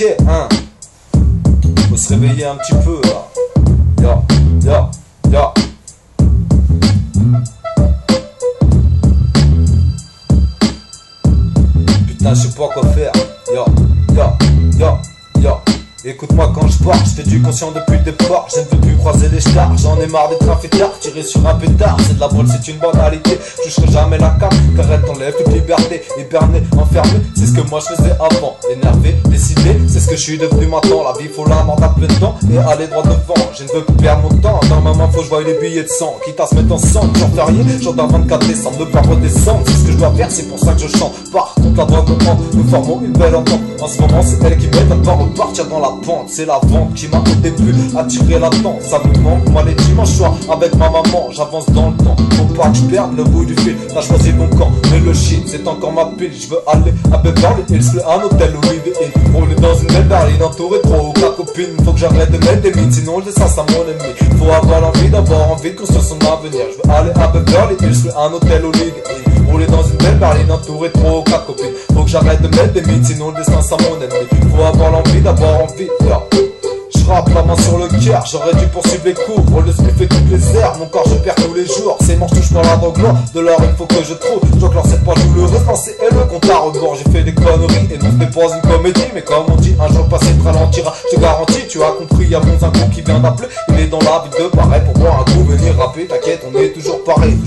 Ok, hein. Faut se réveiller un petit peu là. Yo. Putain, je sais pas quoi faire. Yo. Écoute-moi quand je pars, j'étais du conscient depuis le départ. Je ne veux plus croiser les stars, j'en ai marre d'être un fêtard. Tirer sur un pétard, c'est de la boule, c'est une banalité. Je toucherai jamais la carte, car elle t'enlève toute liberté. Hiberné, enfermé, c'est ce que moi je faisais avant. Énervé, décidé, c'est ce que je suis devenu maintenant. La vie faut la mort à plein temps et aller droit devant. Je ne veux plus perdre mon temps, dans ma main faut que je voie les billets de sang. Quitte à se mettre ensemble, jour férié, jour d'un 24 décembre. Ne pas redescendre, c'est ce que je dois faire, c'est pour ça que je chante. Par contre la drogue comprend, nous formons une belle entente. En ce moment c'est elle qui m'aide à pas repartir dans la pente. C'est la vente qui m'a au début attiré la tente. Ça me manque, moi les dimanches soirs avec ma maman, j'avance dans le temps. Faut pas que je perde le bout du fil, t'as choisi mon camp. Mais le shit c'est encore ma pile, je veux aller à Beverly Hills, un hôtel où il est. Rouler dans une belle berline, entouré de trop quatre copines. Faut que j'arrête de mettre des mythes, sinon je sens à mon ennemi. Faut avoir l'envie d'avoir envie de construire son avenir. Je veux aller à Beverly Hills, un hôtel où il est. Rouler dans une belle berline, entouré de trop quatre copines. Faut que j'arrête de mettre des mythes, sinon le destin c'est à mon ennemi. Faut avoir l'envie d'avoir envie. Frappe la main sur le cœur, j'aurais dû poursuivre les cours. Pour le spliff et toutes les airs, mon corps je perds tous les jours. Ces manches touchent pas la drogue, de l'or il faut que je trouve. Je dois que leur cette pas douloureuse, lancer et le compte à rebours. J'ai fait des conneries et non ce n'est pas une comédie. Mais comme on dit, un jour passé te ralentira. Je te garantis, tu as compris, y'a mon zinco qui vient d'appeler. Il est dans la ville de pareil pour boire un coup, venir rapper. T'inquiète, on est toujours pareil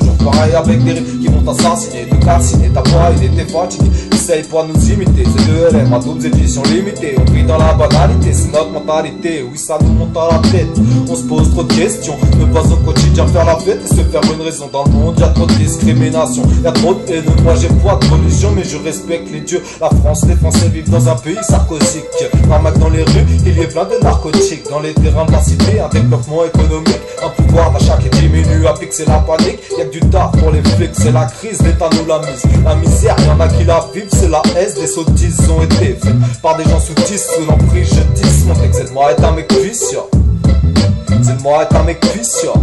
avec des rimes qui vont t'assassiner, te calciner. Ta voix, il était fatigué, essaye pas de nous imiter. C'est de LM à double édition limitée. On vit dans la banalité, c'est notre mentalité. Oui, ça nous monte à la tête, on se pose trop de questions. Ne pas au quotidien faire la fête et se faire une raison. Dans le monde y'a trop de discrimination, y'a trop de haine. Moi j'ai pas de religion mais je respecte les dieux. La France, les Français vivent dans un pays sarcosique. Ramac dans les rues, il y a plein de narcotiques. Dans les terrains de la cité, un développement économique. Un pouvoir d'achat qui diminue à fixer la panique. Y'a que du taf pour les flics, c'est la crise, l'État nous la mise. La misère, y'en a qui la vivent, c'est la S. Des sottises ont été faites par des gens sous l'emprise, je dis mon texte, c'est de moi est un mec puissant. C'est de moi est un mec puissant.